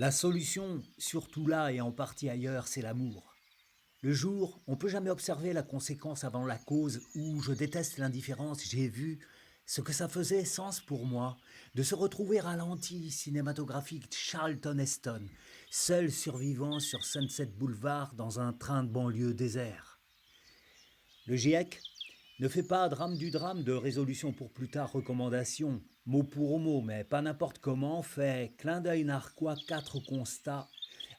La solution, surtout là et en partie ailleurs, c'est l'amour. Le jour, on ne peut jamais observer la conséquence avant la cause, ou je déteste l'indifférence, j'ai vu ce que ça faisait sens pour moi de se retrouver ralenti cinématographique Charlton Heston, seul survivant sur Sunset Boulevard dans un train de banlieue désert. Le GIEC ne fait pas drame du drame de résolution pour plus tard recommandation, mot pour mot, mais pas n'importe comment, fait clin d'œil narquois quatre constats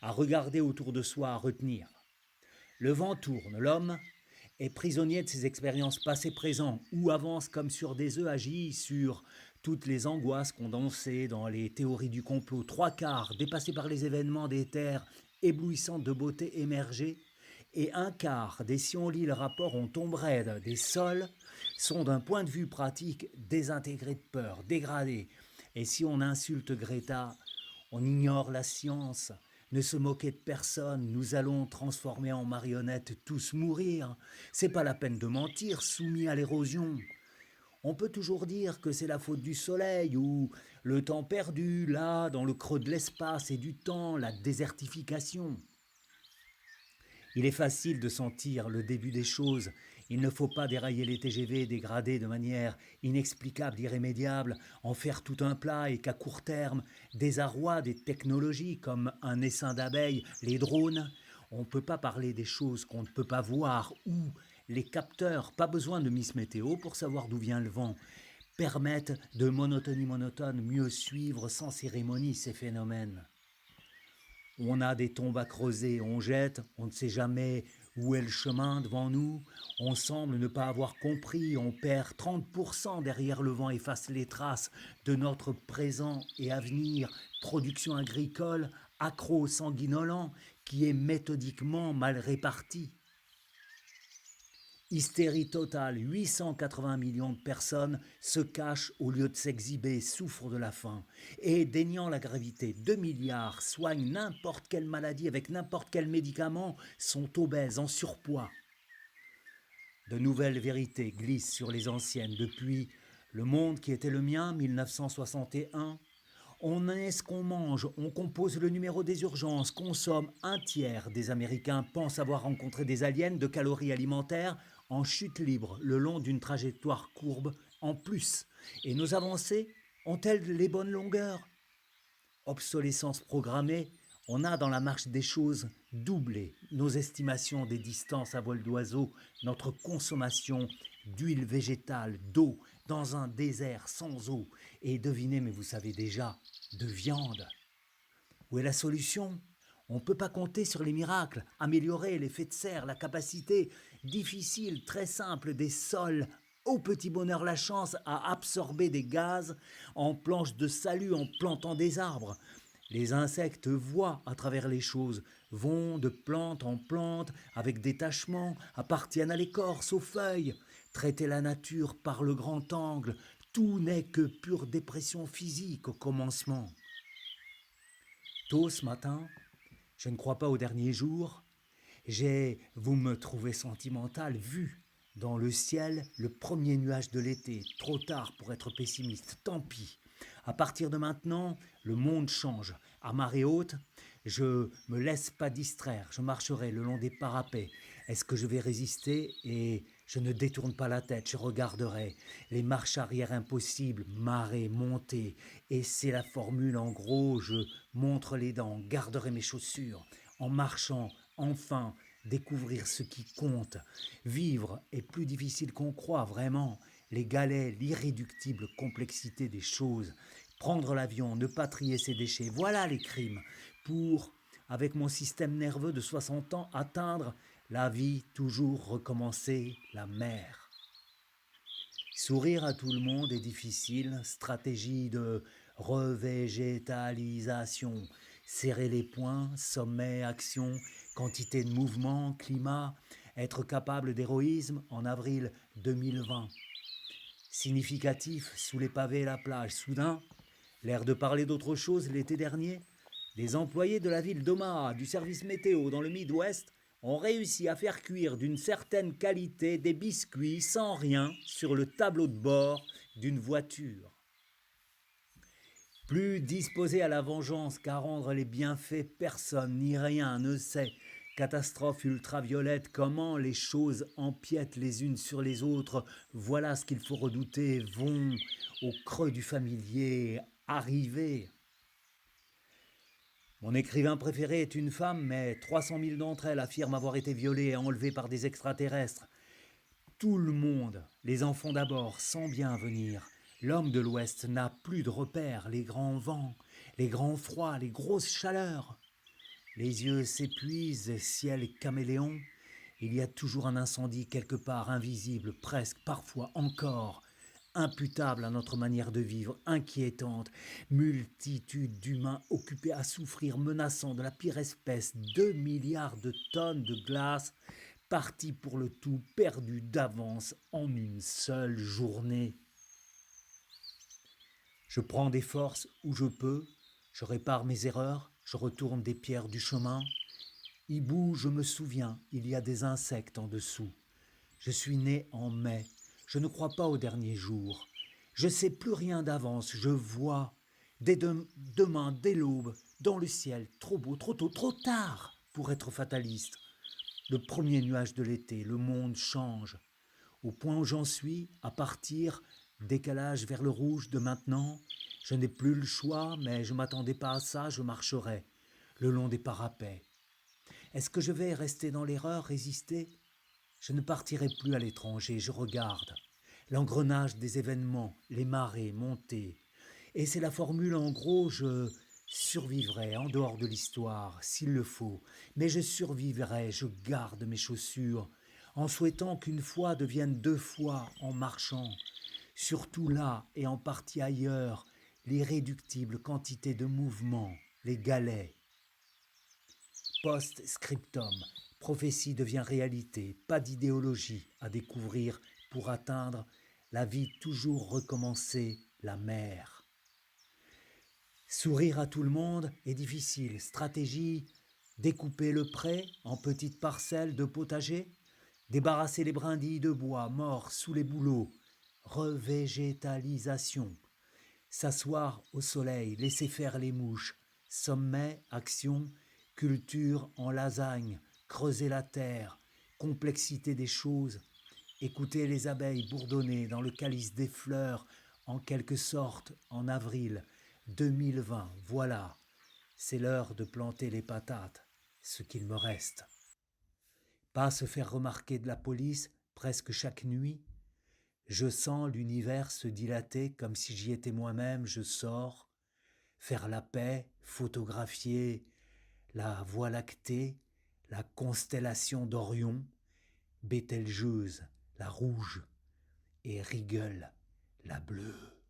à regarder autour de soi, à retenir. Le vent tourne, l'homme est prisonnier de ses expériences passées-présentes ou avance comme sur des œufs, agit sur toutes les angoisses condensées dans les théories du complot, trois quarts dépassés par les événements des terres éblouissantes de beauté émergées, et un quart des, si on lit le rapport, on tomberait des sols, sont d'un point de vue pratique désintégrés de peur, dégradés. Et si on insulte Greta, on ignore la science, ne se moquer de personne, nous allons transformer en marionnettes, tous mourir. C'est pas la peine de mentir, soumis à l'érosion. On peut toujours dire que c'est la faute du soleil ou le temps perdu, là, dans le creux de l'espace et du temps, la désertification. Il est facile de sentir le début des choses. Il ne faut pas dérailler les TGV dégradés de manière inexplicable, irrémédiable, en faire tout un plat et qu'à court terme, désarroi des technologies comme un essaim d'abeilles, les drones. On ne peut pas parler des choses qu'on ne peut pas voir ou les capteurs, pas besoin de Miss Météo pour savoir d'où vient le vent, permettent de monotonie monotone mieux suivre sans cérémonie ces phénomènes. On a des tombes à creuser, on jette, on ne sait jamais où est le chemin devant nous, on semble ne pas avoir compris, on perd 30% derrière le vent, efface les traces de notre présent et avenir, production agricole, accro-sanguinolent, qui est méthodiquement mal répartie. Hystérie totale, 880 millions de personnes se cachent au lieu de s'exhiber, souffrent de la faim. Et déniant la gravité, 2 milliards soignent n'importe quelle maladie avec n'importe quel médicament, sont obèses, en surpoids. De nouvelles vérités glissent sur les anciennes depuis Le Monde qui était le mien, 1961. On est ce qu'on mange, on compose le numéro des urgences, consomme un tiers des Américains pensent avoir rencontré des aliens de calories alimentaires en chute libre le long d'une trajectoire courbe en plus. Et nos avancées ont-elles les bonnes longueurs? Obsolescence programmée, on a dans la marche des choses doublé nos estimations des distances à vol d'oiseau, notre consommation d'huile végétale, d'eau, dans un désert sans eau, et devinez, mais vous savez déjà, de viande. Où est la solution? On ne peut pas compter sur les miracles, améliorer l'effet de serre, la capacité difficile, très simple des sols au petit bonheur la chance à absorber des gaz en planche de salut en plantant des arbres. Les insectes voient à travers les choses, vont de plante en plante avec détachement, appartiennent à l'écorce, aux feuilles. Traiter la nature par le grand angle, tout n'est que pure dépression physique au commencement. Tôt ce matin, je ne crois pas au dernier jour, vous me trouvez sentimental, vu dans le ciel le premier nuage de l'été, trop tard pour être pessimiste, tant pis. À partir de maintenant, le monde change. À marée haute, je me laisse pas distraire, je marcherai le long des parapets. Est-ce que je vais résister? Et je ne détourne pas la tête, je regarderai. Les marches arrière impossibles, marée, montée. Et c'est la formule en gros, je montre les dents, garderai mes chaussures. En marchant, enfin, découvrir ce qui compte. Vivre est plus difficile qu'on croit, vraiment. Les galets, l'irréductible complexité des choses. Prendre l'avion, ne pas trier ses déchets, voilà les crimes. Pour, avec mon système nerveux de 60 ans, atteindre la vie, toujours recommencer la mer. Sourire à tout le monde est difficile, stratégie de revégétalisation, serrer les poings, sommet, action, quantité de mouvement, climat, être capable d'héroïsme en avril 2020. Significatif, sous les pavés et la plage, soudain, l'air de parler d'autre chose l'été dernier, les employés de la ville d'Omaha, du service météo dans le Midwest, ont réussi à faire cuire d'une certaine qualité des biscuits sans rien sur le tableau de bord d'une voiture. Plus disposé à la vengeance qu'à rendre les bienfaits, personne ni rien ne sait. Catastrophe ultraviolette, comment les choses empiètent les unes sur les autres, voilà ce qu'il faut redouter, vont au creux du familier arriver. Mon écrivain préféré est une femme, mais 300 000 d'entre elles affirment avoir été violées et enlevées par des extraterrestres. Tout le monde, les enfants d'abord, sent bien venir. L'homme de l'Ouest n'a plus de repères, les grands vents, les grands froids, les grosses chaleurs. Les yeux s'épuisent, ciel caméléon. Il y a toujours un incendie quelque part, invisible, presque, parfois encore, imputable à notre manière de vivre, inquiétante. Multitude d'humains occupés à souffrir, menaçant de la pire espèce, 2 milliards de tonnes de glace, partis pour le tout, perdus d'avance en une seule journée. Je prends des forces où je peux, je répare mes erreurs, je retourne des pierres du chemin. Hibou, je me souviens, il y a des insectes en dessous. Je suis né en mai, je ne crois pas au dernier jour. Je sais plus rien d'avance, je vois. Demain, dès l'aube, dans le ciel, trop beau, trop tôt, trop tard pour être fataliste. Le premier nuage de l'été, le monde change. Au point où j'en suis, à partir, décalage vers le rouge de maintenant, je n'ai plus le choix, mais je ne m'attendais pas à ça, je marcherai le long des parapets. Est-ce que je vais rester dans l'erreur, résister? Je ne partirai plus à l'étranger, je regarde. L'engrenage des événements, les marées montées. Et c'est la formule en gros, je survivrai en dehors de l'histoire, s'il le faut. Mais je survivrai, je garde mes chaussures, en souhaitant qu'une fois devienne 2 fois en marchant. Surtout là et en partie ailleurs, l'irréductible quantité de mouvements, les galets. Post-scriptum, prophétie devient réalité, pas d'idéologie à découvrir pour atteindre la vie toujours recommencée, la mer. Sourire à tout le monde est difficile, stratégie, découper le pré en petites parcelles de potager, débarrasser les brindilles de bois morts sous les bouleaux, revégétalisation, s'asseoir au soleil, laisser faire les mouches, sommet, action, culture en lasagne, creuser la terre, complexité des choses, écouter les abeilles bourdonner dans le calice des fleurs, en quelque sorte en avril 2020, voilà, c'est l'heure de planter les patates, ce qu'il me reste. Pas se faire remarquer de la police presque chaque nuit. Je sens l'univers se dilater comme si j'y étais moi-même, je sors, faire la paix, photographier la Voie lactée, la constellation d'Orion, Bételgeuse, la rouge, et Rigel, la bleue.